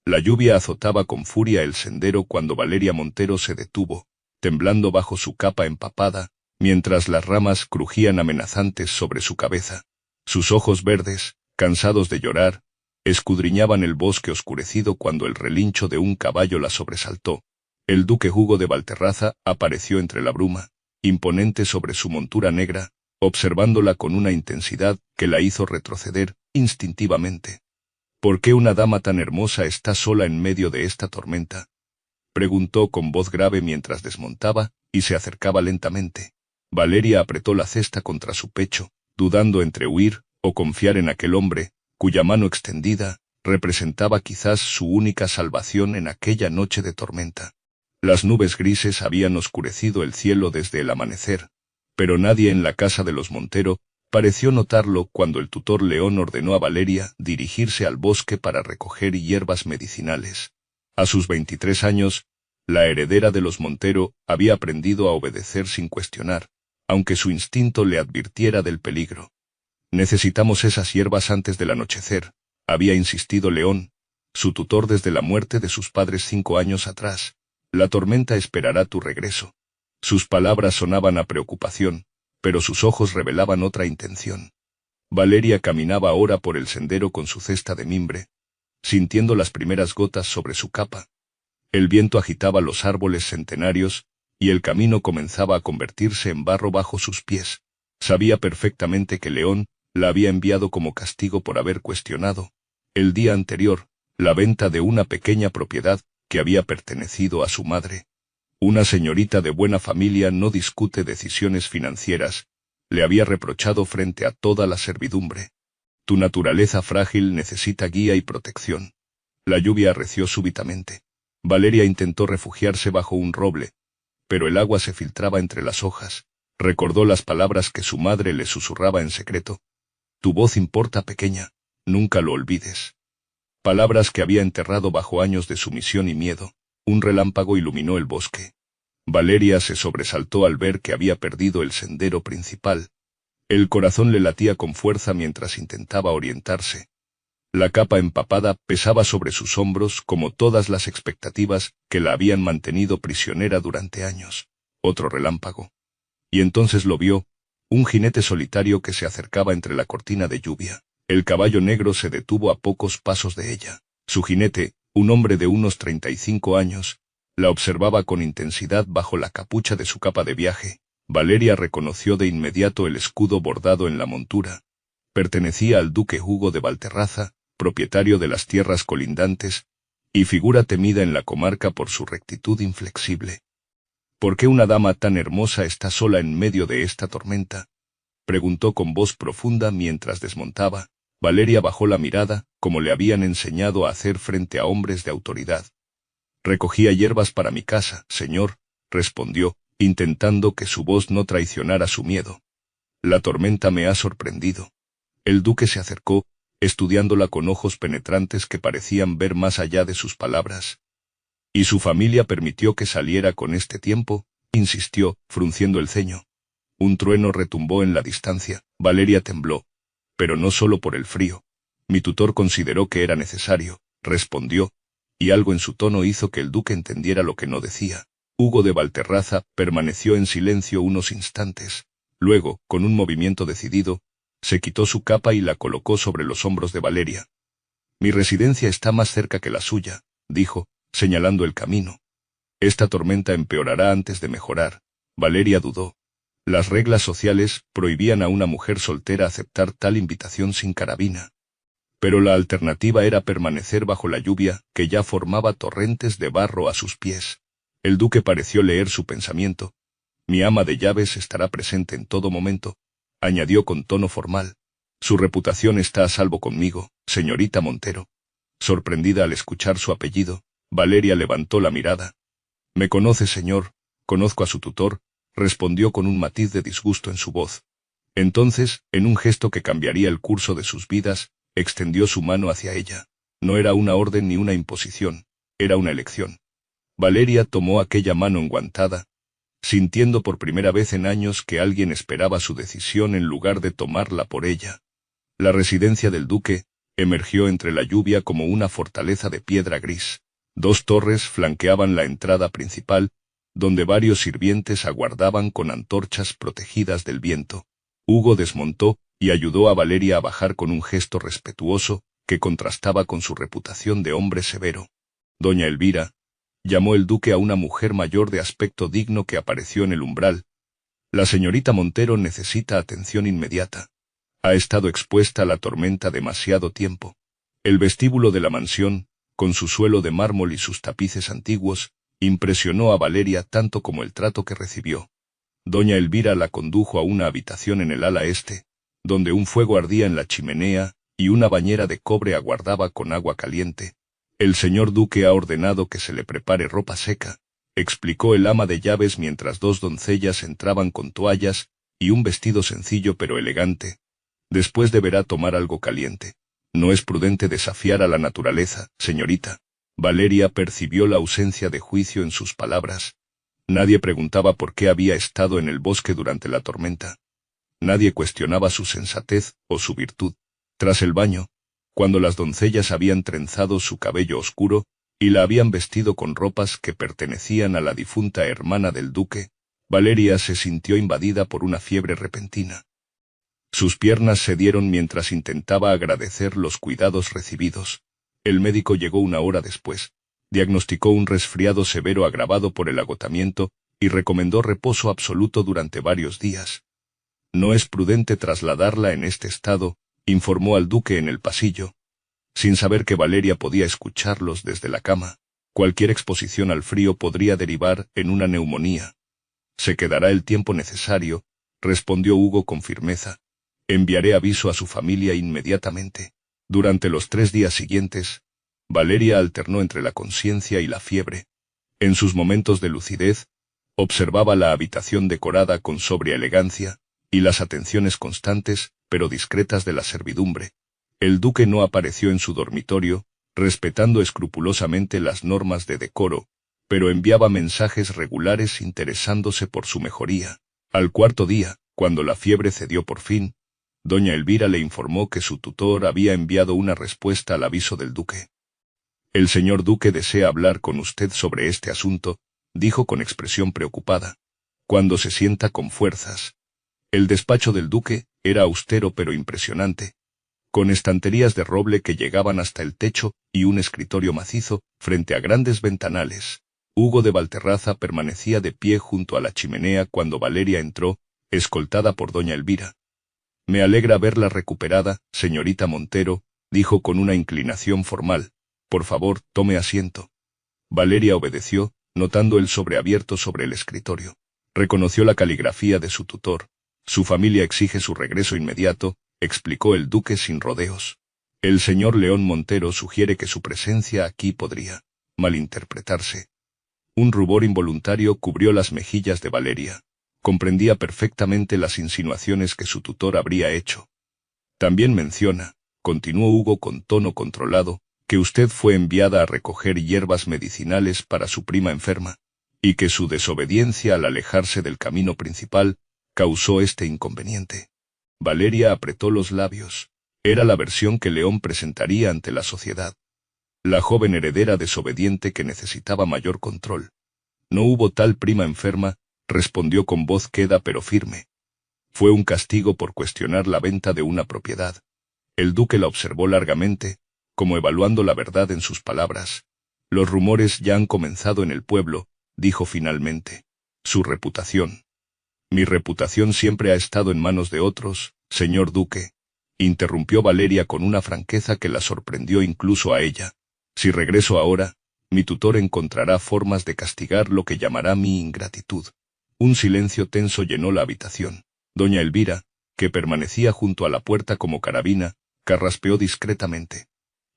La lluvia azotaba con furia el sendero cuando Valeria Montero se detuvo, temblando bajo su capa empapada, mientras las ramas crujían amenazantes sobre su cabeza. Sus ojos verdes, cansados de llorar, escudriñaban el bosque oscurecido cuando el relincho de un caballo la sobresaltó. El duque Hugo de Valterraza apareció entre la bruma, imponente sobre su montura negra, observándola con una intensidad que la hizo retroceder instintivamente. ¿Por qué una dama tan hermosa está sola en medio de esta tormenta?, preguntó con voz grave mientras desmontaba y se acercaba lentamente. Valeria apretó la cesta contra su pecho, dudando entre huir o confiar en aquel hombre, cuya mano extendida representaba quizás su única salvación en aquella noche de tormenta. Las nubes grises habían oscurecido el cielo desde el amanecer, pero nadie en la casa de los Montero pareció notarlo cuando el tutor León ordenó a Valeria dirigirse al bosque para recoger hierbas medicinales. A sus 23 años, la heredera de los Montero había aprendido a obedecer sin cuestionar, aunque su instinto le advirtiera del peligro. «Necesitamos esas hierbas antes del anochecer», había insistido León, su tutor desde la muerte de sus padres 5 años atrás. «La tormenta esperará tu regreso». Sus palabras sonaban a preocupación, pero sus ojos revelaban otra intención. Valeria caminaba ahora por el sendero con su cesta de mimbre, sintiendo las primeras gotas sobre su capa. El viento agitaba los árboles centenarios, y el camino comenzaba a convertirse en barro bajo sus pies. Sabía perfectamente que León la había enviado como castigo por haber cuestionado, el día anterior, la venta de una pequeña propiedad que había pertenecido a su madre. Una señorita de buena familia no discute decisiones financieras, le había reprochado frente a toda la servidumbre. Tu naturaleza frágil necesita guía y protección. La lluvia arreció súbitamente. Valeria intentó refugiarse bajo un roble, pero el agua se filtraba entre las hojas. Recordó las palabras que su madre le susurraba en secreto. Tu voz importa, pequeña, nunca lo olvides. Palabras que había enterrado bajo años de sumisión y miedo. Un relámpago iluminó el bosque. Valeria se sobresaltó al ver que había perdido el sendero principal. El corazón le latía con fuerza mientras intentaba orientarse. La capa empapada pesaba sobre sus hombros como todas las expectativas que la habían mantenido prisionera durante años. Otro relámpago. Y entonces lo vio, un jinete solitario que se acercaba entre la cortina de lluvia. El caballo negro se detuvo a pocos pasos de ella. Su jinete, un hombre de unos 35 años, la observaba con intensidad bajo la capucha de su capa de viaje. Valeria reconoció de inmediato el escudo bordado en la montura. Pertenecía al duque Hugo de Valterraza, propietario de las tierras colindantes, y figura temida en la comarca por su rectitud inflexible. ¿Por qué una dama tan hermosa está sola en medio de esta tormenta?, preguntó con voz profunda mientras desmontaba. Valeria bajó la mirada, como le habían enseñado a hacer frente a hombres de autoridad. Recogía hierbas para mi casa, señor, respondió, intentando que su voz no traicionara su miedo. La tormenta me ha sorprendido. El duque se acercó, estudiándola con ojos penetrantes que parecían ver más allá de sus palabras. ¿Y su familia permitió que saliera con este tiempo?, insistió, frunciendo el ceño. Un trueno retumbó en la distancia. Valeria tembló. Pero no solo por el frío. Mi tutor consideró que era necesario, respondió, y algo en su tono hizo que el duque entendiera lo que no decía. Hugo de Valterraza permaneció en silencio unos instantes. Luego, con un movimiento decidido, se quitó su capa y la colocó sobre los hombros de Valeria. Mi residencia está más cerca que la suya, dijo, señalando el camino. Esta tormenta empeorará antes de mejorar. Valeria dudó. Las reglas sociales prohibían a una mujer soltera aceptar tal invitación sin carabina. Pero la alternativa era permanecer bajo la lluvia, que ya formaba torrentes de barro a sus pies. El duque pareció leer su pensamiento. Mi ama de llaves estará presente en todo momento, añadió con tono formal. Su reputación está a salvo conmigo, señorita Montero. Sorprendida al escuchar su apellido, Valeria levantó la mirada. Me conoce, señor, conozco a su tutor, respondió con un matiz de disgusto en su voz. Entonces, en un gesto que cambiaría el curso de sus vidas, extendió su mano hacia ella. No era una orden ni una imposición, era una elección. Valeria tomó aquella mano enguantada, sintiendo por primera vez en años que alguien esperaba su decisión en lugar de tomarla por ella. La residencia del duque, emergió entre la lluvia como una fortaleza de piedra gris. 2 torres flanqueaban la entrada principal, donde varios sirvientes aguardaban con antorchas protegidas del viento. Hugo desmontó y ayudó a Valeria a bajar con un gesto respetuoso que contrastaba con su reputación de hombre severo. Doña Elvira, llamó el duque a una mujer mayor de aspecto digno que apareció en el umbral. La señorita Montero necesita atención inmediata. Ha estado expuesta a la tormenta demasiado tiempo. El vestíbulo de la mansión, con su suelo de mármol y sus tapices antiguos, impresionó a Valeria tanto como el trato que recibió. Doña Elvira la condujo a una habitación en el ala este, donde un fuego ardía en la chimenea y una bañera de cobre aguardaba con agua caliente. El señor duque ha ordenado que se le prepare ropa seca, explicó el ama de llaves mientras 2 doncellas entraban con toallas y un vestido sencillo pero elegante. Después deberá tomar algo caliente. No es prudente desafiar a la naturaleza, señorita. Valeria percibió la ausencia de juicio en sus palabras. Nadie preguntaba por qué había estado en el bosque durante la tormenta. Nadie cuestionaba su sensatez o su virtud. Tras el baño, cuando las doncellas habían trenzado su cabello oscuro y la habían vestido con ropas que pertenecían a la difunta hermana del duque, Valeria se sintió invadida por una fiebre repentina. Sus piernas cedieron mientras intentaba agradecer los cuidados recibidos. El médico llegó 1 hora después, diagnosticó un resfriado severo agravado por el agotamiento y recomendó reposo absoluto durante varios días. No es prudente trasladarla en este estado, informó al duque en el pasillo. Sin saber que Valeria podía escucharlos desde la cama, cualquier exposición al frío podría derivar en una neumonía. Se quedará el tiempo necesario, respondió Hugo con firmeza. Enviaré aviso a su familia inmediatamente. Durante los 3 días siguientes, Valeria alternó entre la conciencia y la fiebre. En sus momentos de lucidez, observaba la habitación decorada con sobria elegancia y las atenciones constantes, pero discretas de la servidumbre. El duque no apareció en su dormitorio, respetando escrupulosamente las normas de decoro, pero enviaba mensajes regulares interesándose por su mejoría. Al 4.º día, cuando la fiebre cedió por fin, doña Elvira le informó que su tutor había enviado una respuesta al aviso del duque. El señor duque desea hablar con usted sobre este asunto, dijo con expresión preocupada. Cuando se sienta con fuerzas. El despacho del duque era austero pero impresionante, con estanterías de roble que llegaban hasta el techo y un escritorio macizo frente a grandes ventanales. Hugo de Valterraza permanecía de pie junto a la chimenea cuando Valeria entró, escoltada por doña Elvira. Me alegra verla recuperada, señorita Montero, dijo con una inclinación formal. Por favor, tome asiento. Valeria obedeció, notando el sobreabierto sobre el escritorio. Reconoció la caligrafía de su tutor. Su familia exige su regreso inmediato, explicó el duque sin rodeos. El señor León Montero sugiere que su presencia aquí podría malinterpretarse. Un rubor involuntario cubrió las mejillas de Valeria. Comprendía perfectamente las insinuaciones que su tutor habría hecho. También menciona, continuó Hugo con tono controlado, que usted fue enviada a recoger hierbas medicinales para su prima enferma, y que su desobediencia al alejarse del camino principal causó este inconveniente. Valeria apretó los labios. Era la versión que León presentaría ante la sociedad. La joven heredera desobediente que necesitaba mayor control. No hubo tal prima enferma, respondió con voz queda pero firme. Fue un castigo por cuestionar la venta de una propiedad. El duque la observó largamente, como evaluando la verdad en sus palabras. Los rumores ya han comenzado en el pueblo, dijo finalmente. Su reputación. Mi reputación siempre ha estado en manos de otros, señor duque, interrumpió Valeria con una franqueza que la sorprendió incluso a ella. Si regreso ahora, mi tutor encontrará formas de castigar lo que llamará mi ingratitud. Un silencio tenso llenó la habitación. Doña Elvira, que permanecía junto a la puerta como carabina, carraspeó discretamente.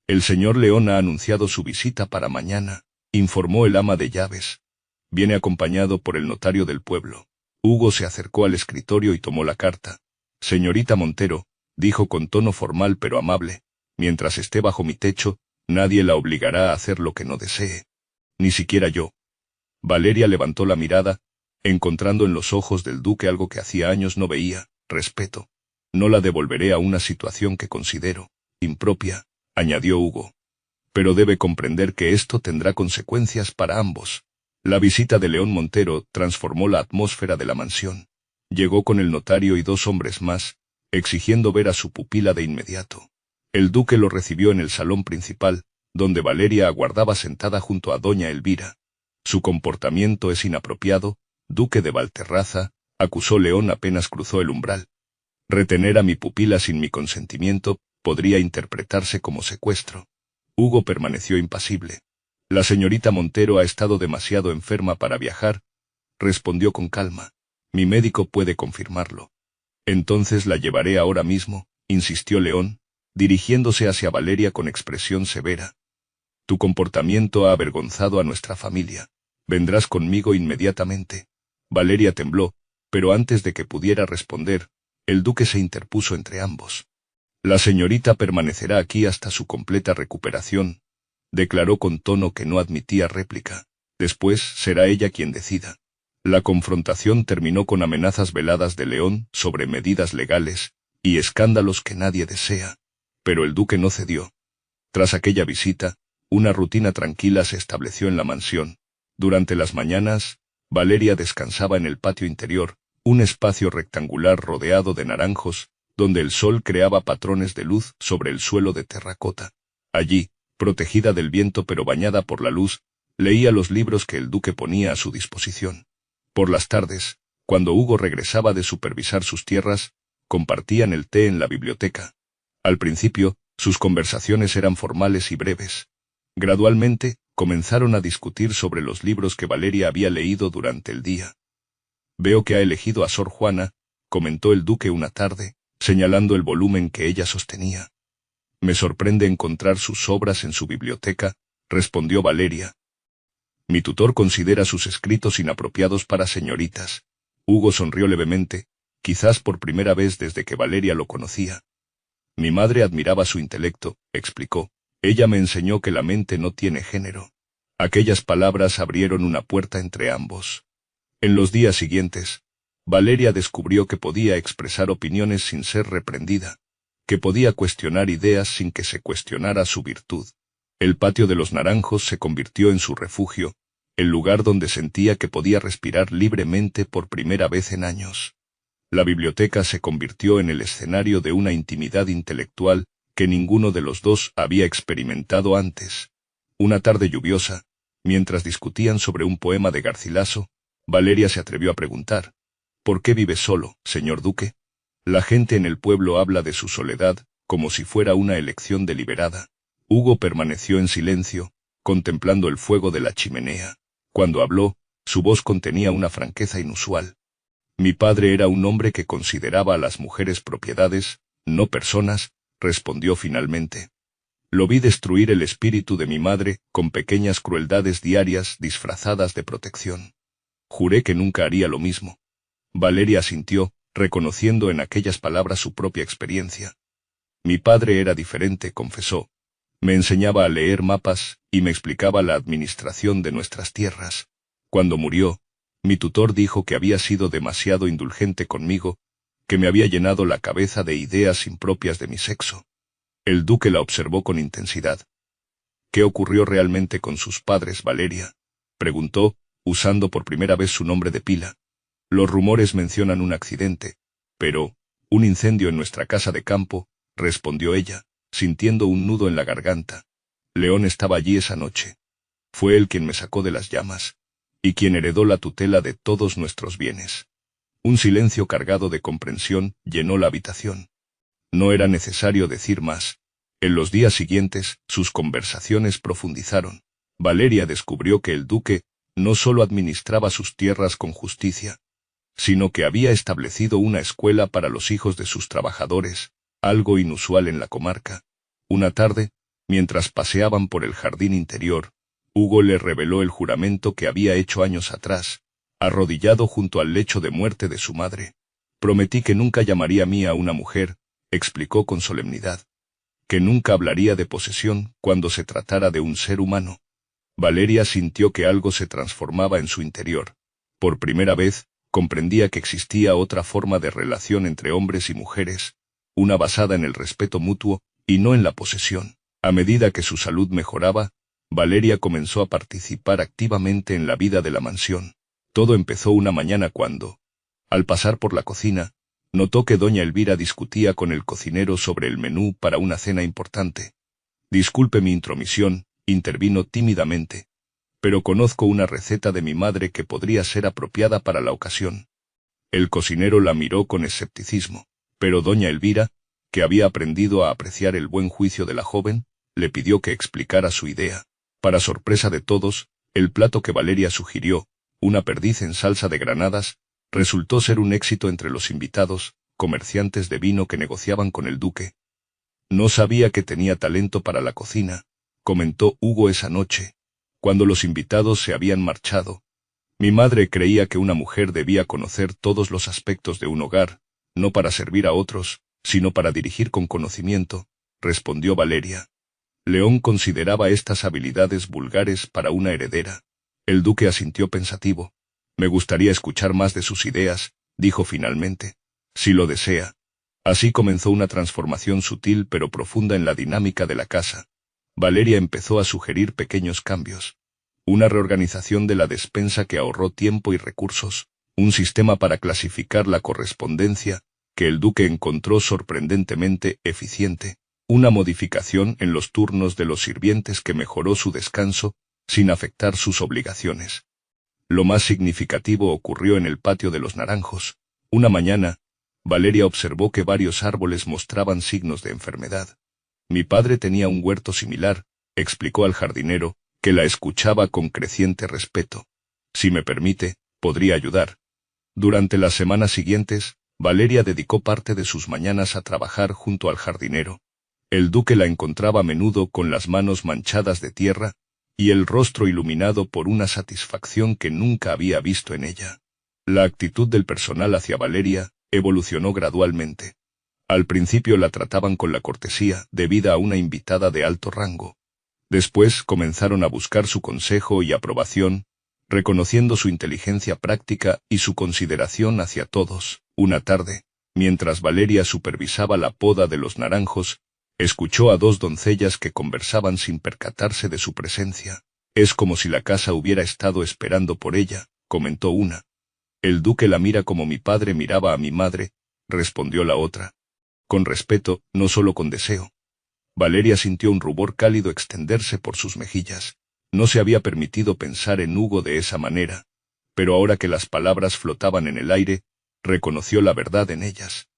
El señor León ha anunciado su visita para mañana, informó el ama de llaves. Viene acompañado por el notario del pueblo. Hugo se acercó al escritorio y tomó la carta. Señorita Montero, dijo con tono formal pero amable, mientras esté bajo mi techo, nadie la obligará a hacer lo que no desee. Ni siquiera yo. Valeria levantó la mirada, encontrando en los ojos del duque algo que hacía años no veía, respeto. No la devolveré a una situación que considero impropia, añadió Hugo. Pero debe comprender que esto tendrá consecuencias para ambos. La visita de León Montero transformó la atmósfera de la mansión. Llegó con el notario y 2 hombres más, exigiendo ver a su pupila de inmediato. El duque lo recibió en el salón principal, donde Valeria aguardaba sentada junto a doña Elvira. Su comportamiento es inapropiado, duque de Valterraza, acusó León apenas cruzó el umbral. Retener a mi pupila sin mi consentimiento podría interpretarse como secuestro. Hugo permaneció impasible. La señorita Montero ha estado demasiado enferma para viajar, respondió con calma. Mi médico puede confirmarlo. Entonces la llevaré ahora mismo, insistió León, dirigiéndose hacia Valeria con expresión severa. Tu comportamiento ha avergonzado a nuestra familia. Vendrás conmigo inmediatamente. Valeria tembló, pero antes de que pudiera responder, el duque se interpuso entre ambos. La señorita permanecerá aquí hasta su completa recuperación, declaró con tono que no admitía réplica. Después será ella quien decida. La confrontación terminó con amenazas veladas de León sobre medidas legales y escándalos que nadie desea, pero el duque no cedió. Tras aquella visita, una rutina tranquila se estableció en la mansión. Durante las mañanas, Valeria descansaba en el patio interior, un espacio rectangular rodeado de naranjos, donde el sol creaba patrones de luz sobre el suelo de terracota. Allí, protegida del viento pero bañada por la luz, leía los libros que el duque ponía a su disposición. Por las tardes, cuando Hugo regresaba de supervisar sus tierras, compartían el té en la biblioteca. Al principio, sus conversaciones eran formales y breves. Gradualmente, comenzaron a discutir sobre los libros que Valeria había leído durante el día. Veo que ha elegido a Sor Juana, comentó el duque una tarde, señalando el volumen que ella sostenía. Me sorprende encontrar sus obras en su biblioteca, respondió Valeria. Mi tutor considera sus escritos inapropiados para señoritas. Hugo sonrió levemente, quizás por primera vez desde que Valeria lo conocía. Mi madre admiraba su intelecto, explicó. Ella me enseñó que la mente no tiene género. Aquellas palabras abrieron una puerta entre ambos. En los días siguientes, Valeria descubrió que podía expresar opiniones sin ser reprendida, que podía cuestionar ideas sin que se cuestionara su virtud. El patio de los Naranjos se convirtió en su refugio, el lugar donde sentía que podía respirar libremente por primera vez en años. La biblioteca se convirtió en el escenario de una intimidad intelectual que ninguno de los dos había experimentado antes. Una tarde lluviosa, mientras discutían sobre un poema de Garcilaso, Valeria se atrevió a preguntar, ¿por qué vive solo, señor duque? La gente en el pueblo habla de su soledad, como si fuera una elección deliberada. Hugo permaneció en silencio, contemplando el fuego de la chimenea. Cuando habló, su voz contenía una franqueza inusual. Mi padre era un hombre que consideraba a las mujeres propiedades, no personas, respondió finalmente. Lo vi destruir el espíritu de mi madre con pequeñas crueldades diarias disfrazadas de protección. Juré que nunca haría lo mismo. Valeria asintió, reconociendo en aquellas palabras su propia experiencia. Mi padre era diferente, confesó. Me enseñaba a leer mapas y me explicaba la administración de nuestras tierras. Cuando murió, mi tutor dijo que había sido demasiado indulgente conmigo, que me había llenado la cabeza de ideas impropias de mi sexo. El duque la observó con intensidad. ¿Qué ocurrió realmente con sus padres, Valeria? Preguntó, usando por primera vez su nombre de pila. Los rumores mencionan un accidente, pero, un incendio en nuestra casa de campo, respondió ella, sintiendo un nudo en la garganta. León estaba allí esa noche. Fue él quien me sacó de las llamas, y quien heredó la tutela de todos nuestros bienes. Un silencio cargado de comprensión llenó la habitación. No era necesario decir más. En los días siguientes, sus conversaciones profundizaron. Valeria descubrió que el duque no solo administraba sus tierras con justicia, sino que había establecido una escuela para los hijos de sus trabajadores, algo inusual en la comarca. Una tarde, mientras paseaban por el jardín interior, Hugo le reveló el juramento que había hecho años atrás, arrodillado junto al lecho de muerte de su madre. Prometí que nunca llamaría mía a una mujer, explicó con solemnidad, que nunca hablaría de posesión cuando se tratara de un ser humano. Valeria sintió que algo se transformaba en su interior. Por primera vez, comprendía que existía otra forma de relación entre hombres y mujeres, una basada en el respeto mutuo y no en la posesión. A medida que su salud mejoraba, Valeria comenzó a participar activamente en la vida de la mansión. Todo empezó una mañana cuando, al pasar por la cocina, notó que doña Elvira discutía con el cocinero sobre el menú para una cena importante. Disculpe mi intromisión, intervino tímidamente, pero conozco una receta de mi madre que podría ser apropiada para la ocasión. El cocinero la miró con escepticismo, pero doña Elvira, que había aprendido a apreciar el buen juicio de la joven, le pidió que explicara su idea. Para sorpresa de todos, el plato que Valeria sugirió, una perdiz en salsa de granadas, resultó ser un éxito entre los invitados, comerciantes de vino que negociaban con el duque. No sabía que tenía talento para la cocina, comentó Hugo esa noche, cuando los invitados se habían marchado. Mi madre creía que una mujer debía conocer todos los aspectos de un hogar, no para servir a otros, sino para dirigir con conocimiento, respondió Valeria. León consideraba estas habilidades vulgares para una heredera. El duque asintió pensativo. Me gustaría escuchar más de sus ideas, dijo finalmente. Si lo desea. Así comenzó una transformación sutil pero profunda en la dinámica de la casa. Valeria empezó a sugerir pequeños cambios. Una reorganización de la despensa que ahorró tiempo y recursos, un sistema para clasificar la correspondencia, que el duque encontró sorprendentemente eficiente, una modificación en los turnos de los sirvientes que mejoró su descanso, sin afectar sus obligaciones. Lo más significativo ocurrió en el patio de los Naranjos. Una mañana, Valeria observó que varios árboles mostraban signos de enfermedad. Mi padre tenía un huerto similar, explicó al jardinero, que la escuchaba con creciente respeto. Si me permite, podría ayudar. Durante las semanas siguientes, Valeria dedicó parte de sus mañanas a trabajar junto al jardinero. El duque la encontraba a menudo con las manos manchadas de tierra, y el rostro iluminado por una satisfacción que nunca había visto en ella. La actitud del personal hacia Valeria evolucionó gradualmente. Al principio la trataban con la cortesía debida a una invitada de alto rango. Después comenzaron a buscar su consejo y aprobación, reconociendo su inteligencia práctica y su consideración hacia todos. Una tarde, mientras Valeria supervisaba la poda de los naranjos, escuchó a dos doncellas que conversaban sin percatarse de su presencia. Es como si la casa hubiera estado esperando por ella, comentó una. El duque la mira como mi padre miraba a mi madre, respondió la otra. Con respeto, no solo con deseo. Valeria sintió un rubor cálido extenderse por sus mejillas. No se había permitido pensar en Hugo de esa manera, pero ahora que las palabras flotaban en el aire, reconoció la verdad en ellas.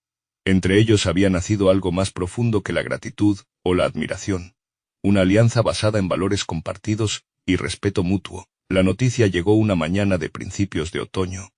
Entre ellos había nacido algo más profundo que la gratitud o la admiración. Una alianza basada en valores compartidos y respeto mutuo. La noticia llegó una mañana de principios de otoño.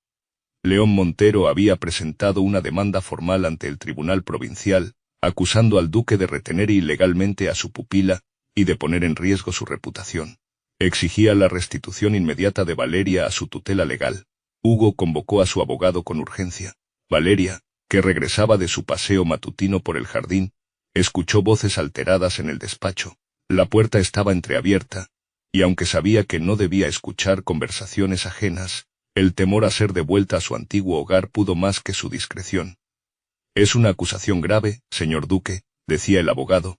León Montero había presentado una demanda formal ante el Tribunal Provincial, acusando al duque de retener ilegalmente a su pupila y de poner en riesgo su reputación. Exigía la restitución inmediata de Valeria a su tutela legal. Hugo convocó a su abogado con urgencia. Valeria, que regresaba de su paseo matutino por el jardín, escuchó voces alteradas en el despacho. La puerta estaba entreabierta, y aunque sabía que no debía escuchar conversaciones ajenas, el temor a ser devuelta a su antiguo hogar pudo más que su discreción. Es una acusación grave, señor duque, decía el abogado.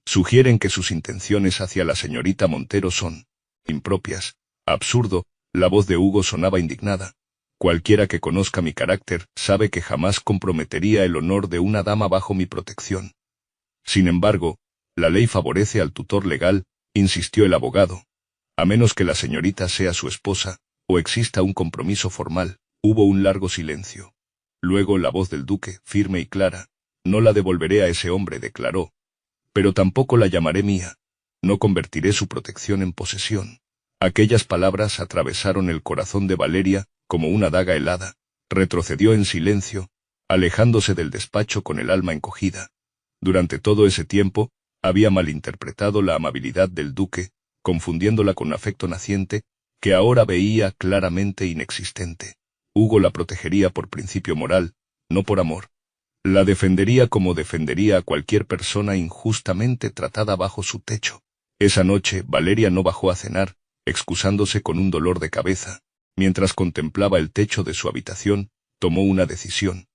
Sugieren que sus intenciones hacia la señorita Montero son impropias. Absurdo, la voz de Hugo sonaba indignada. Cualquiera que conozca mi carácter sabe que jamás comprometería el honor de una dama bajo mi protección. Sin embargo, la ley favorece al tutor legal, insistió el abogado. A menos que la señorita sea su esposa, o exista un compromiso formal. Hubo un largo silencio. Luego la voz del duque, firme y clara. No la devolveré a ese hombre, declaró. Pero tampoco la llamaré mía. No convertiré su protección en posesión. Aquellas palabras atravesaron el corazón de Valeria como una daga helada. Retrocedió en silencio, alejándose del despacho con el alma encogida. Durante todo ese tiempo, había malinterpretado la amabilidad del duque, confundiéndola con afecto naciente, que ahora veía claramente inexistente. Hugo la protegería por principio moral, no por amor. La defendería como defendería a cualquier persona injustamente tratada bajo su techo. Esa noche, Valeria no bajó a cenar, excusándose con un dolor de cabeza. Mientras contemplaba el techo de su habitación, tomó una decisión.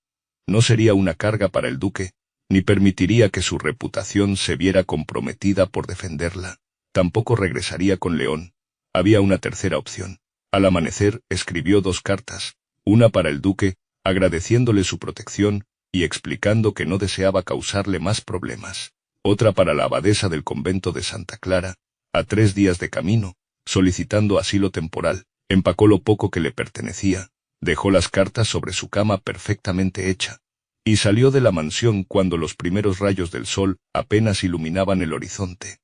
No sería una carga para el duque, ni permitiría que su reputación se viera comprometida por defenderla. Tampoco regresaría con León. Había una tercera opción. Al amanecer, escribió 2 cartas, una para el duque, agradeciéndole su protección y explicando que no deseaba causarle más problemas. Otra para la abadesa del convento de Santa Clara, a 3 días de camino, solicitando asilo temporal. Empacó lo poco que le pertenecía, dejó las cartas sobre su cama perfectamente hecha, y salió de la mansión cuando los primeros rayos del sol apenas iluminaban el horizonte.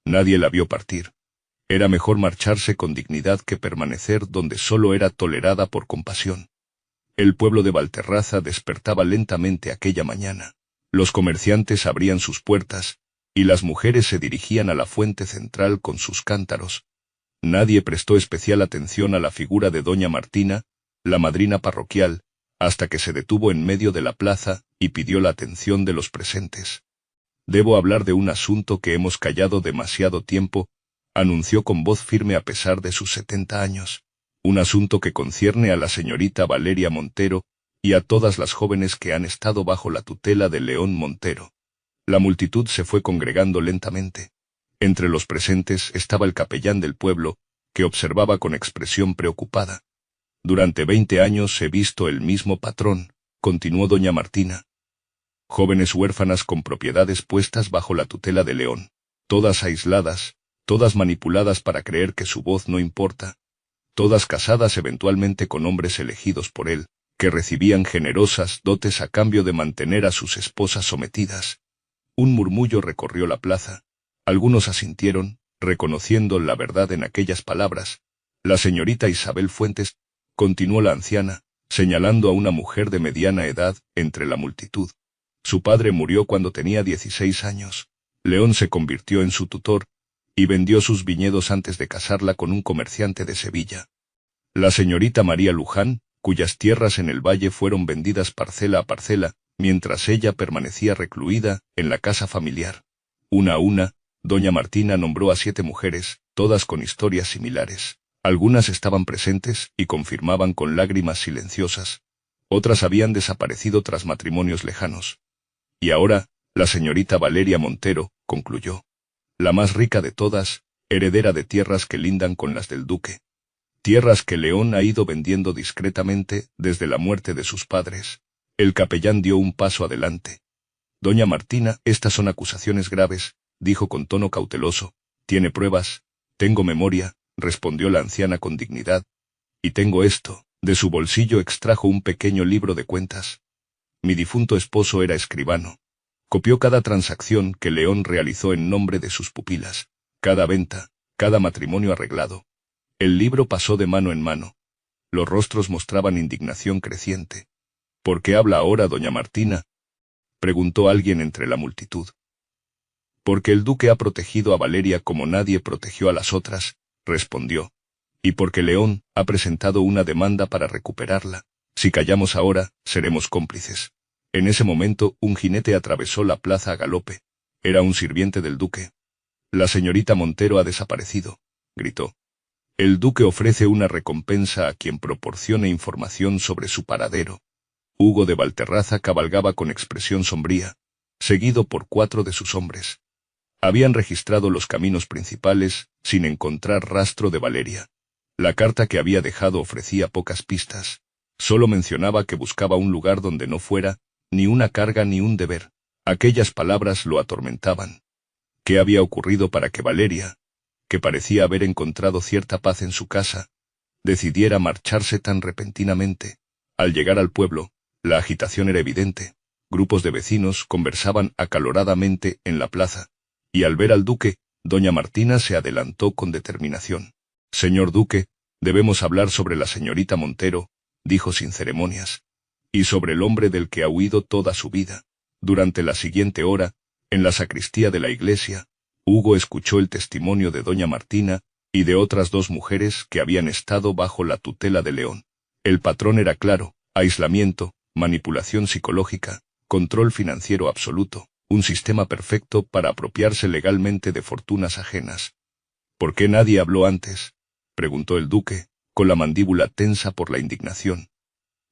Nadie la vio partir. Era mejor marcharse con dignidad que permanecer donde solo era tolerada por compasión. El pueblo de Valterraza despertaba lentamente aquella mañana. Los comerciantes abrían sus puertas, y las mujeres se dirigían a la fuente central con sus cántaros. Nadie prestó especial atención a la figura de doña Martina, la madrina parroquial, hasta que se detuvo en medio de la plaza y pidió la atención de los presentes. «Debo hablar de un asunto que hemos callado demasiado tiempo», anunció con voz firme a pesar de sus 70 años. «Un asunto que concierne a la señorita Valeria Montero y a todas las jóvenes que han estado bajo la tutela de León Montero». La multitud se fue congregando lentamente. Entre los presentes estaba el capellán del pueblo, que observaba con expresión preocupada. «Durante 20 años he visto el mismo patrón», continuó doña Martina. «Jóvenes huérfanas con propiedades puestas bajo la tutela de León, todas aisladas, todas manipuladas para creer que su voz no importa, todas casadas eventualmente con hombres elegidos por él, que recibían generosas dotes a cambio de mantener a sus esposas sometidas». Un murmullo recorrió la plaza. Algunos asintieron, reconociendo la verdad en aquellas palabras. «La señorita Isabel Fuentes», continuó la anciana, señalando a una mujer de mediana edad entre la multitud. «Su padre murió cuando tenía 16 años. León se convirtió en su tutor, y vendió sus viñedos antes de casarla con un comerciante de Sevilla. La señorita María Luján, cuyas tierras en el valle fueron vendidas parcela a parcela, mientras ella permanecía recluida en la casa familiar. Una a una, doña Martina nombró a 7 mujeres, todas con historias similares. Algunas estaban presentes y confirmaban con lágrimas silenciosas. Otras habían desaparecido tras matrimonios lejanos. Y ahora, la señorita Valeria Montero, concluyó. La más rica de todas, heredera de tierras que lindan con las del duque. Tierras que León ha ido vendiendo discretamente desde la muerte de sus padres. El capellán dio un paso adelante. «Doña Martina, estas son acusaciones graves», dijo con tono cauteloso. «¿Tiene pruebas?» «Tengo memoria», respondió la anciana con dignidad. «Y tengo esto». De su bolsillo extrajo un pequeño libro de cuentas. «Mi difunto esposo era escribano. Copió cada transacción que León realizó en nombre de sus pupilas, cada venta, cada matrimonio arreglado». El libro pasó de mano en mano. Los rostros mostraban indignación creciente. «¿Por qué habla ahora doña Martina?», preguntó alguien entre la multitud. «Porque el duque ha protegido a Valeria como nadie protegió a las otras», respondió. «Y porque León ha presentado una demanda para recuperarla. Si callamos ahora, seremos cómplices». En ese momento, un jinete atravesó la plaza a galope. Era un sirviente del duque. «La señorita Montero ha desaparecido», gritó. «El duque ofrece una recompensa a quien proporcione información sobre su paradero». Hugo de Valterraza cabalgaba con expresión sombría, seguido por 4 de sus hombres. Habían registrado los caminos principales, sin encontrar rastro de Valeria. La carta que había dejado ofrecía pocas pistas. Solo mencionaba que buscaba un lugar donde no fuera ni una carga ni un deber. Aquellas palabras lo atormentaban. ¿Qué había ocurrido para que Valeria, que parecía haber encontrado cierta paz en su casa, decidiera marcharse tan repentinamente? Al llegar al pueblo, la agitación era evidente. Grupos de vecinos conversaban acaloradamente en la plaza, y al ver al duque, doña Martina se adelantó con determinación. «Señor duque, debemos hablar sobre la señorita Montero», dijo sin ceremonias, «y sobre el hombre del que ha huido toda su vida». Durante la siguiente hora, en la sacristía de la iglesia, Hugo escuchó el testimonio de doña Martina y de otras 2 mujeres que habían estado bajo la tutela de León. El patrón era claro: aislamiento, manipulación psicológica, control financiero absoluto, un sistema perfecto para apropiarse legalmente de fortunas ajenas. «¿Por qué nadie habló antes?», preguntó el duque, con la mandíbula tensa por la indignación.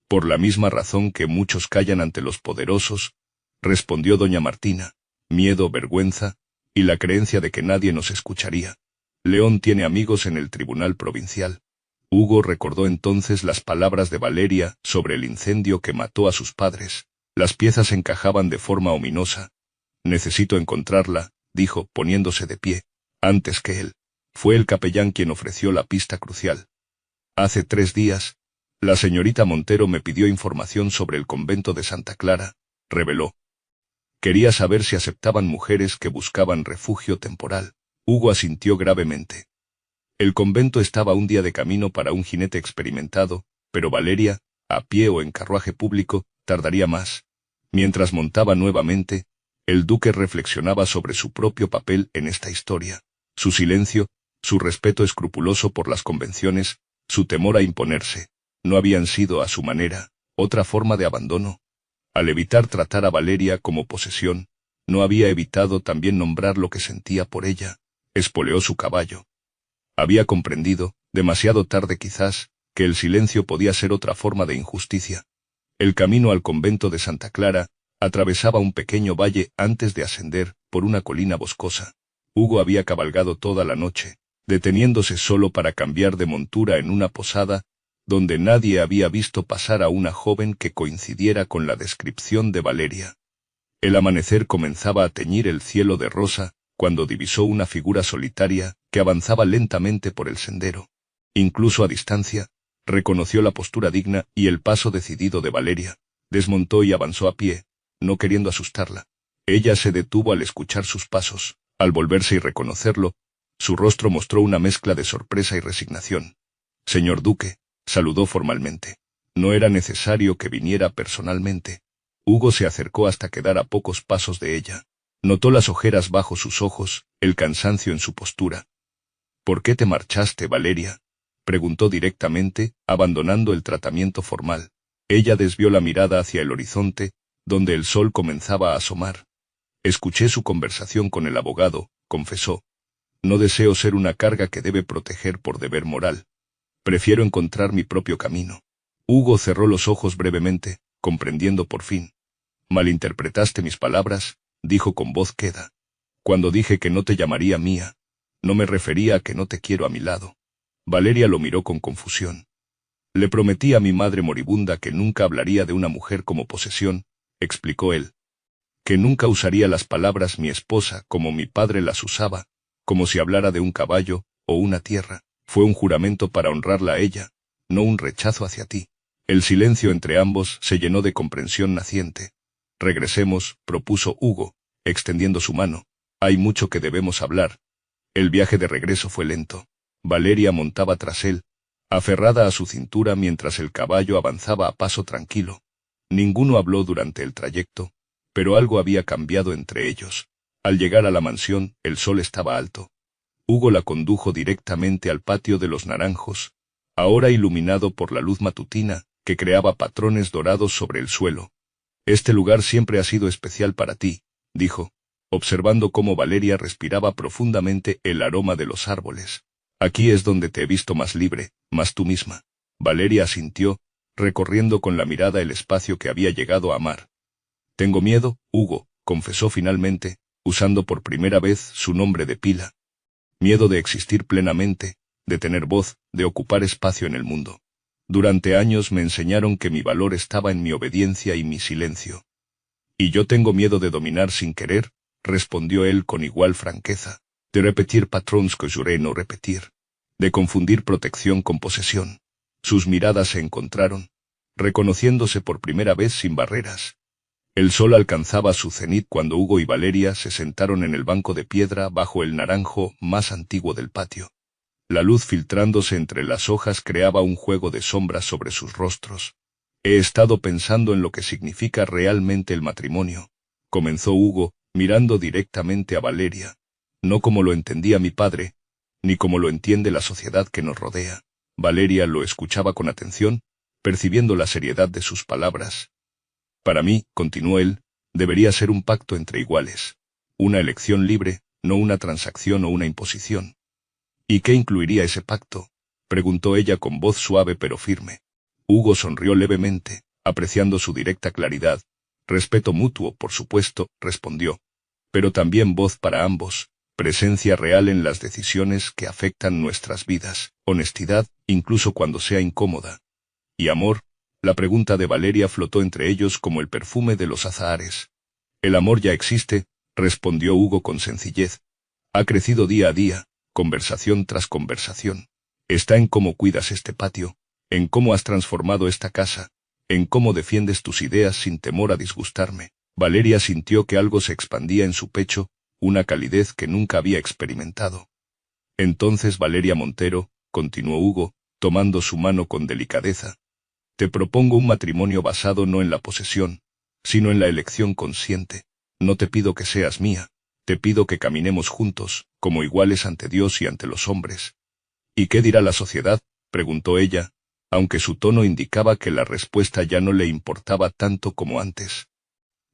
«Por la misma razón que muchos callan ante los poderosos, respondió doña Martina. Miedo, vergüenza, y la creencia de que nadie nos escucharía. León tiene amigos en el tribunal provincial. Hugo recordó entonces las palabras de Valeria sobre el incendio que mató a sus padres. Las piezas encajaban de forma ominosa. Necesito encontrarla, dijo, poniéndose de pie. Antes que él. Fue el capellán quien ofreció la pista crucial. Hace 3 días, la señorita Montero me pidió información sobre el convento de Santa Clara, reveló. Quería saber si aceptaban mujeres que buscaban refugio temporal. Hugo asintió gravemente. El convento estaba un día de camino para un jinete experimentado, pero Valeria, a pie o en carruaje público, tardaría más. Mientras montaba nuevamente, el duque reflexionaba sobre su propio papel en esta historia. Su silencio, su respeto escrupuloso por las convenciones, su temor a imponerse, no habían sido a su manera, otra forma de abandono. Al evitar tratar a Valeria como posesión, no había evitado también nombrar lo que sentía por ella. Espoleó su caballo. Había comprendido, demasiado tarde quizás, que el silencio podía ser otra forma de injusticia. El camino al convento de Santa Clara atravesaba un pequeño valle antes de ascender por una colina boscosa. Hugo había cabalgado toda la noche, deteniéndose solo para cambiar de montura en una posada, donde nadie había visto pasar a una joven que coincidiera con la descripción de Valeria. El amanecer comenzaba a teñir el cielo de rosa, cuando divisó una figura solitaria que avanzaba lentamente por el sendero. Incluso a distancia, reconoció la postura digna y el paso decidido de Valeria. Desmontó y avanzó a pie, no queriendo asustarla. Ella se detuvo al escuchar sus pasos. Al volverse y reconocerlo, su rostro mostró una mezcla de sorpresa y resignación. Señor duque, saludó formalmente. No era necesario que viniera personalmente. Hugo se acercó hasta quedar a pocos pasos de ella. Notó las ojeras bajo sus ojos, el cansancio en su postura. ¿Por qué te marchaste, Valeria?, preguntó directamente, abandonando el tratamiento formal. Ella desvió la mirada hacia el horizonte, donde el sol comenzaba a asomar. Escuché su conversación con el abogado, confesó. No deseo ser una carga que debe proteger por deber moral. Prefiero encontrar mi propio camino. Hugo cerró los ojos brevemente, comprendiendo por fin. Malinterpretaste mis palabras, dijo con voz queda. Cuando dije que no te llamaría mía, no me refería a que no te quiero a mi lado. Valeria lo miró con confusión. Le prometí a mi madre moribunda que nunca hablaría de una mujer como posesión, explicó él. Que nunca usaría las palabras mi esposa como mi padre las usaba, como si hablara de un caballo o una tierra. Fue un juramento para honrarla a ella, no un rechazo hacia ti. El silencio entre ambos se llenó de comprensión naciente. Regresemos, propuso Hugo, extendiendo su mano. Hay mucho que debemos hablar. El viaje de regreso fue lento. Valeria montaba tras él, aferrada a su cintura mientras el caballo avanzaba a paso tranquilo. Ninguno habló durante el trayecto, pero algo había cambiado entre ellos. Al llegar a la mansión, el sol estaba alto. Hugo la condujo directamente al patio de los Naranjos, ahora iluminado por la luz matutina, que creaba patrones dorados sobre el suelo. Este lugar siempre ha sido especial para ti, dijo, observando cómo Valeria respiraba profundamente el aroma de los árboles. Aquí es donde te he visto más libre, más tú misma. Valeria asintió, recorriendo con la mirada el espacio que había llegado a amar. Tengo miedo, Hugo, confesó finalmente, usando por primera vez su nombre de pila. Miedo de existir plenamente, de tener voz, de ocupar espacio en el mundo. Durante años me enseñaron que mi valor estaba en mi obediencia y mi silencio. Y yo tengo miedo de dominar sin querer, respondió él con igual franqueza. De repetir patrons que juré no repetir. De confundir protección con posesión. Sus miradas se encontraron, reconociéndose por primera vez sin barreras. El sol alcanzaba su cenit cuando Hugo y Valeria se sentaron en el banco de piedra bajo el naranjo más antiguo del patio. La luz filtrándose entre las hojas creaba un juego de sombras sobre sus rostros. He estado pensando en lo que significa realmente el matrimonio, comenzó Hugo, mirando directamente a Valeria. No como lo entendía mi padre, ni como lo entiende la sociedad que nos rodea. Valeria lo escuchaba con atención, percibiendo la seriedad de sus palabras. Para mí, continuó él, debería ser un pacto entre iguales. Una elección libre, no una transacción o una imposición. ¿Y qué incluiría ese pacto?, preguntó ella con voz suave pero firme. Hugo sonrió levemente, apreciando su directa claridad. Respeto mutuo, por supuesto, respondió. Pero también voz para ambos, presencia real en las decisiones que afectan nuestras vidas, honestidad, incluso cuando sea incómoda. ¿Y amor? La pregunta de Valeria flotó entre ellos como el perfume de los azahares. El amor ya existe, respondió Hugo con sencillez. Ha crecido día a día, conversación tras conversación. Está en cómo cuidas este patio, en cómo has transformado esta casa, en cómo defiendes tus ideas sin temor a disgustarme. Valeria sintió que algo se expandía en su pecho, una calidez que nunca había experimentado. Entonces, Valeria Montero, continuó Hugo, tomando su mano con delicadeza, te propongo un matrimonio basado no en la posesión, sino en la elección consciente. No te pido que seas mía, te pido que caminemos juntos, como iguales ante Dios y ante los hombres. ¿Y qué dirá la sociedad?, preguntó ella, aunque su tono indicaba que la respuesta ya no le importaba tanto como antes.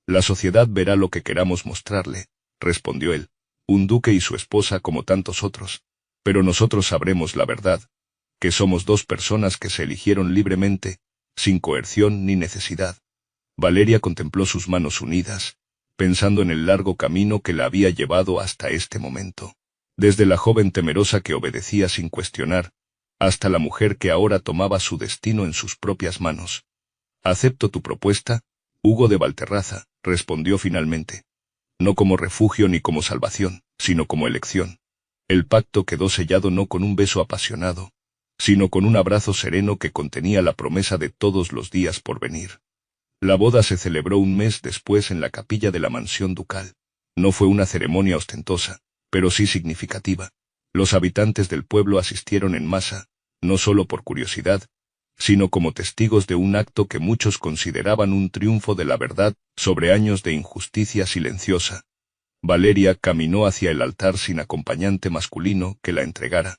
La sociedad verá lo que queramos mostrarle, respondió él, un duque y su esposa como tantos otros. Pero nosotros sabremos la verdad, que somos dos personas que se eligieron libremente, sin coerción ni necesidad. Valeria contempló sus manos unidas, pensando en el largo camino que la había llevado hasta este momento. Desde la joven temerosa que obedecía sin cuestionar, hasta la mujer que ahora tomaba su destino en sus propias manos. Acepto tu propuesta, Hugo de Valterraza, respondió finalmente. No como refugio ni como salvación, sino como elección. El pacto quedó sellado no con un beso apasionado, sino con un abrazo sereno que contenía la promesa de todos los días por venir. La boda se celebró un mes después en la capilla de la mansión ducal. No fue una ceremonia ostentosa, pero sí significativa. Los habitantes del pueblo asistieron en masa, no solo por curiosidad, sino como testigos de un acto que muchos consideraban un triunfo de la verdad sobre años de injusticia silenciosa. Valeria caminó hacia el altar sin acompañante masculino que la entregara.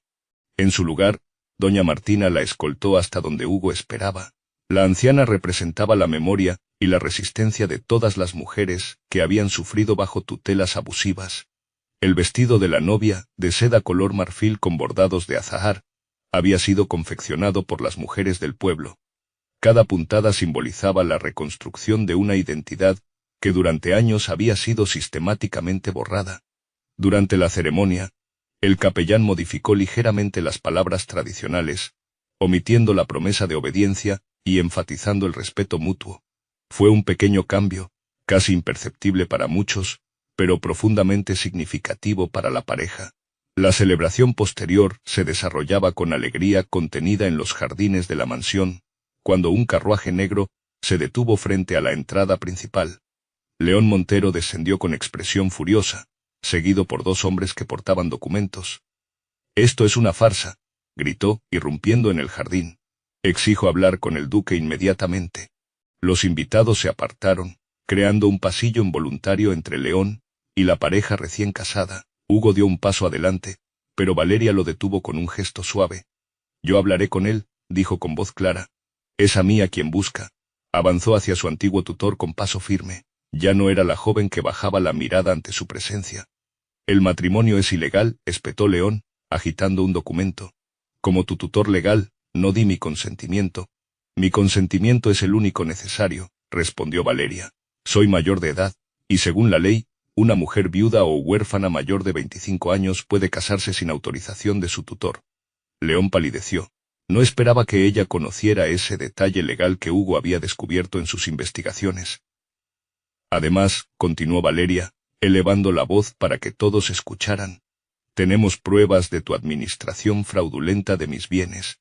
En su lugar, doña Martina la escoltó hasta donde Hugo esperaba. La anciana representaba la memoria y la resistencia de todas las mujeres que habían sufrido bajo tutelas abusivas. El vestido de la novia, de seda color marfil con bordados de azahar, había sido confeccionado por las mujeres del pueblo. Cada puntada simbolizaba la reconstrucción de una identidad que durante años había sido sistemáticamente borrada. Durante la ceremonia, el capellán modificó ligeramente las palabras tradicionales, omitiendo la promesa de obediencia y enfatizando el respeto mutuo. Fue un pequeño cambio, casi imperceptible para muchos, pero profundamente significativo para la pareja. La celebración posterior se desarrollaba con alegría contenida en los jardines de la mansión, cuando un carruaje negro se detuvo frente a la entrada principal. León Montero descendió con expresión furiosa, seguido por dos hombres que portaban documentos. «Esto es una farsa», gritó, irrumpiendo en el jardín. «Exijo hablar con el duque inmediatamente». Los invitados se apartaron, creando un pasillo involuntario entre León y la pareja recién casada. Hugo dio un paso adelante, pero Valeria lo detuvo con un gesto suave. «Yo hablaré con él», dijo con voz clara. «Es a mí a quien busca». Avanzó hacia su antiguo tutor con paso firme. Ya no era la joven que bajaba la mirada ante su presencia. «El matrimonio es ilegal», espetó León, agitando un documento. «Como tu tutor legal, no di mi consentimiento». «Mi consentimiento es el único necesario», respondió Valeria. «Soy mayor de edad, y según la ley, una mujer viuda o huérfana mayor de 25 años puede casarse sin autorización de su tutor». León palideció. No esperaba que ella conociera ese detalle legal que Hugo había descubierto en sus investigaciones. «Además», continuó Valeria, elevando la voz para que todos escucharan, «tenemos pruebas de tu administración fraudulenta de mis bienes.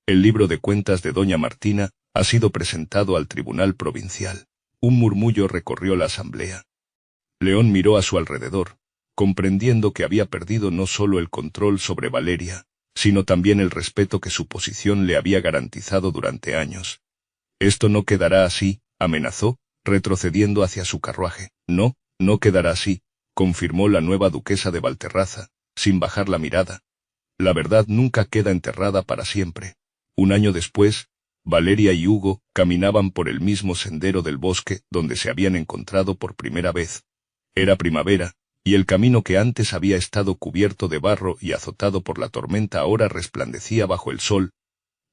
El libro de cuentas de doña Martina ha sido presentado al tribunal provincial». Un murmullo recorrió la asamblea. León miró a su alrededor, comprendiendo que había perdido no solo el control sobre Valeria, sino también el respeto que su posición le había garantizado durante años. «Esto no quedará así», amenazó, retrocediendo hacia su carruaje. «No, no quedará así», confirmó la nueva duquesa de Valterraza, sin bajar la mirada. «La verdad nunca queda enterrada para siempre». Un año después, Valeria y Hugo caminaban por el mismo sendero del bosque donde se habían encontrado por primera vez. Era primavera, y el camino que antes había estado cubierto de barro y azotado por la tormenta ahora resplandecía bajo el sol,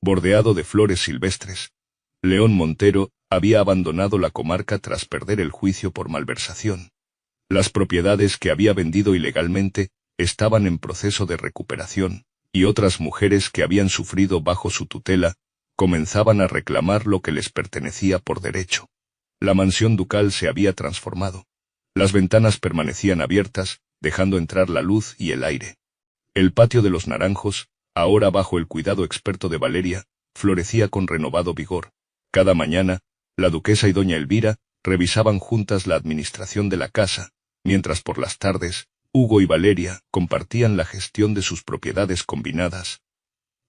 bordeado de flores silvestres. León Montero había abandonado la comarca tras perder el juicio por malversación. Las propiedades que había vendido ilegalmente estaban en proceso de recuperación, y otras mujeres que habían sufrido bajo su tutela comenzaban a reclamar lo que les pertenecía por derecho. La mansión ducal se había transformado. Las ventanas permanecían abiertas, dejando entrar la luz y el aire. El patio de los Naranjos, ahora bajo el cuidado experto de Valeria, florecía con renovado vigor. Cada mañana, la duquesa y doña Elvira revisaban juntas la administración de la casa, mientras por las tardes, Hugo y Valeria compartían la gestión de sus propiedades combinadas.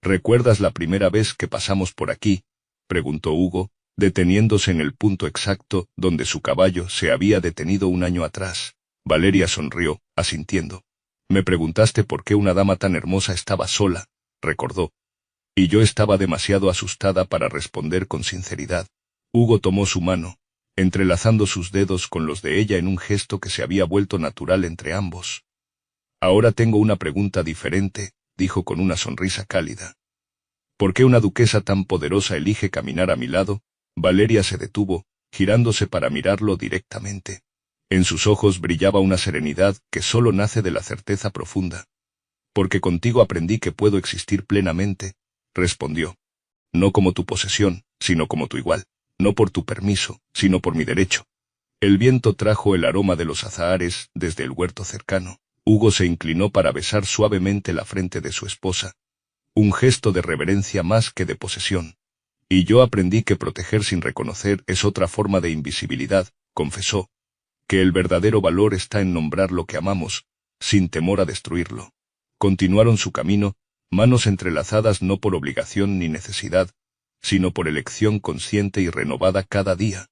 ¿Recuerdas la primera vez que pasamos por aquí?, preguntó Hugo, deteniéndose en el punto exacto donde su caballo se había detenido un año atrás. Valeria sonrió, asintiendo. Me preguntaste por qué una dama tan hermosa estaba sola, recordó. Y yo estaba demasiado asustada para responder con sinceridad. Hugo tomó su mano, entrelazando sus dedos con los de ella en un gesto que se había vuelto natural entre ambos. Ahora tengo una pregunta diferente, dijo con una sonrisa cálida. ¿Por qué una duquesa tan poderosa elige caminar a mi lado? Valeria se detuvo, girándose para mirarlo directamente. En sus ojos brillaba una serenidad que solo nace de la certeza profunda. Porque contigo aprendí que puedo existir plenamente, respondió. No como tu posesión, sino como tu igual. No por tu permiso, sino por mi derecho. El viento trajo el aroma de los azahares desde el huerto cercano. Hugo se inclinó para besar suavemente la frente de su esposa. Un gesto de reverencia más que de posesión. Y yo aprendí que proteger sin reconocer es otra forma de invisibilidad, confesó. Que el verdadero valor está en nombrar lo que amamos, sin temor a destruirlo. Continuaron su camino, manos entrelazadas no por obligación ni necesidad, sino por elección consciente y renovada cada día.